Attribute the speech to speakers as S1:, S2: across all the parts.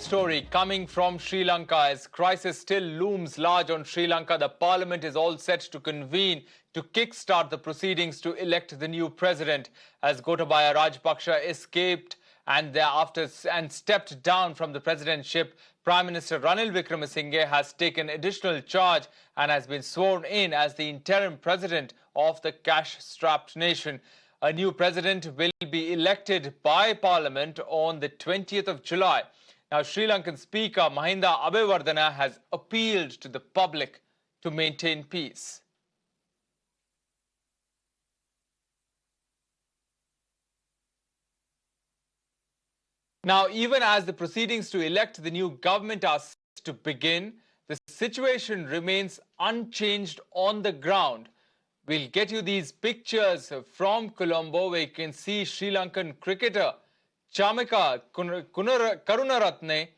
S1: story coming from Sri Lanka. As crisis still looms large on Sri Lanka, the parliament is all set to convene to kickstart the proceedings to elect the new president. As Gotabaya Rajapaksa escaped and stepped down from the presidentship, Prime Minister Ranil Wickremesinghe has taken additional charge and has been sworn in as the interim president of the cash-strapped nation. A new president will be elected by Parliament on the 20th of July. Now, Sri Lankan Speaker Mahinda Abeyewardena has appealed to the public to maintain peace. Now, even as the proceedings to elect the new government are set to begin, the situation remains unchanged on the ground. We'll get you these pictures from Colombo, where you can see Sri Lankan cricketer Chamika Karunaratne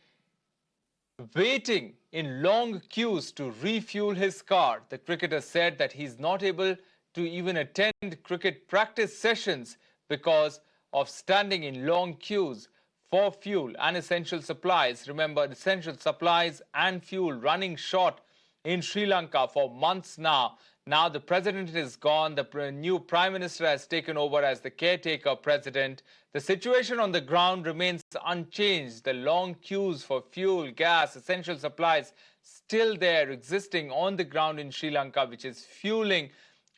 S1: waiting in long queues to refuel his car. The cricketer said that he's not able to even attend cricket practice sessions because of standing in long queues for fuel and essential supplies. Remember, essential supplies and fuel running short in Sri Lanka for months now. Now the president is gone. The new prime minister has taken over as the caretaker president. The situation on the ground remains unchanged. The long queues for fuel, gas, essential supplies still there existing on the ground in Sri Lanka, which is fueling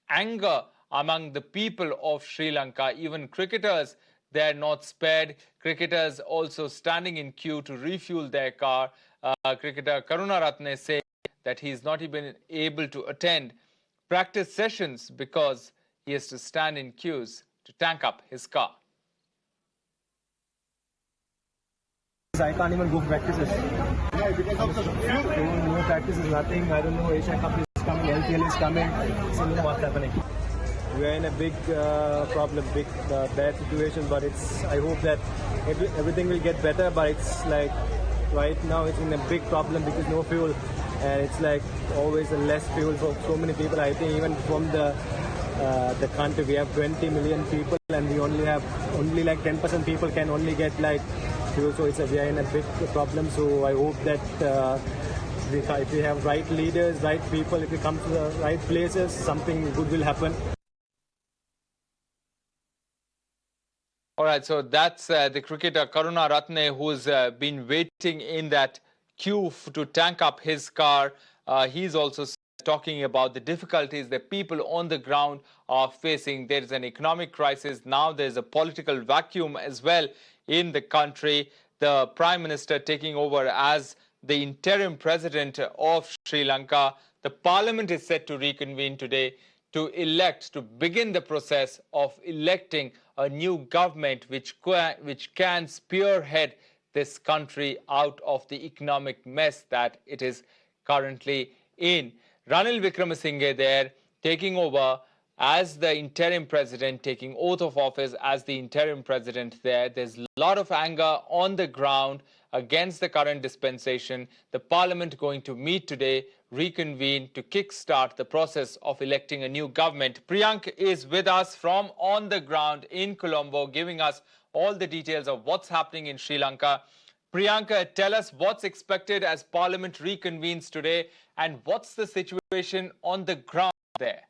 S1: anger among the people of Sri Lanka. Even cricketers, they're not spared. Cricketers also standing in queue to refuel their car. Cricketer Karunaratne said that he's not even able to attend practice sessions because he has to stand in queues to tank up his car.
S2: I can't even go for practices. Yeah, because of the fuel. No practices, nothing. I don't know. Asia Cup is coming, LPL is coming. So you know what's happening. We are in a big problem, big bad situation. But I hope that everything will get better. But it's like right now it's in a big problem because no fuel. And it's like always a less fuel for so many people. I think even from the country, we have 20 million people, and we only like 10% people can only get like fuel. So we are in a big problem. So I hope that if we have right leaders, right people, if we come to the right places, something good will happen.
S1: All right, so that's the cricketer Karunaratne, who's been waiting in that queue to tank up his car. He's also talking about the difficulties that people on the ground are facing. There's an economic crisis. Now there's a political vacuum as well in the country. The Prime Minister taking over as the interim president of Sri Lanka. The Parliament is set to reconvene today to begin the process of electing a new government which can spearhead this country out of the economic mess that it is currently in. Ranil Wickremesinghe there taking over as the interim president, taking oath of office as the interim president there. There's a lot of anger on the ground against the current dispensation. The parliament going to meet today, reconvene to kickstart the process of electing a new government. Priyank is with us from on the ground in Colombo, giving us all the details of what's happening in Sri Lanka. Priyanka, tell us what's expected as Parliament reconvenes today and what's the situation on the ground there?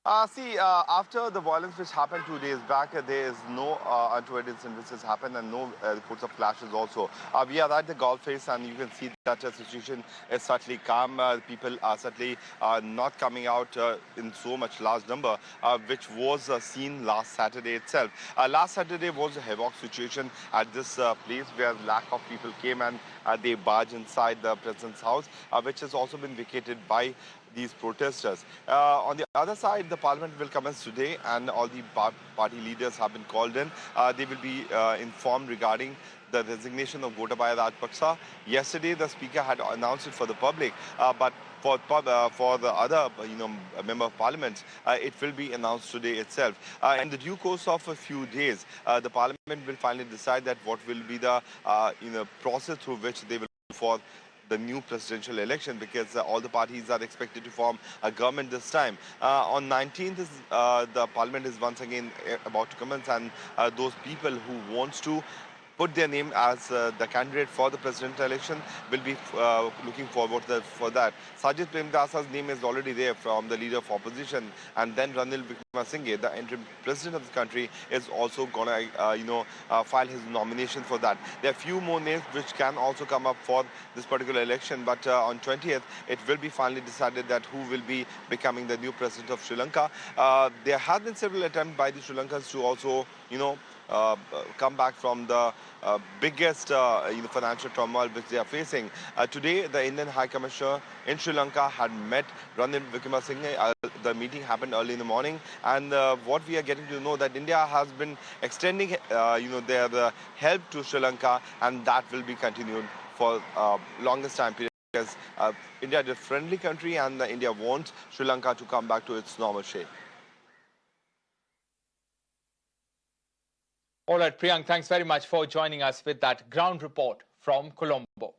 S3: After the violence which happened 2 days back, there is no untoward incident which has happened and no reports of clashes also. We are at the golf face and you can see that the situation is certainly calm. People are certainly not coming out in so much large number, which was seen last Saturday itself. Last Saturday was a havoc situation at this place where lack of people came and they barged inside the president's house, which has also been vacated by these protesters. On the other side, the parliament will commence today and all the party leaders have been called in. They will be informed regarding the resignation of Gotabaya Rajapaksa. Yesterday, the speaker had announced it for the public, but for the other, member of parliament, it will be announced today itself. In the due course of a few days, the parliament will finally decide that what will be the, process through which they will for the new presidential election, because all the parties are expected to form a government this time. On 19th, the parliament is once again about to commence, and those people who wants to put their name as the candidate for the presidential election will be looking forward for that. Sajid Premdasa's name is already there from the leader of opposition, and then Ranil Wickremesinghe, the interim president of the country, is also going to file his nomination for that. There are few more names which can also come up for this particular election, but on 20th it will be finally decided that who will be becoming the new president of Sri Lanka. There have been several attempts by the Sri Lankans to also come back from the biggest financial turmoil which they are facing. Today, the Indian High Commissioner in Sri Lanka had met Ranil Wickremesinghe. The meeting happened early in the morning, and what we are getting to know that India has been extending their help to Sri Lanka, and that will be continued for longest time period, because India is a friendly country, and India wants Sri Lanka to come back to its normal shape.
S1: All right, Priyank, thanks very much for joining us with that ground report from Colombo.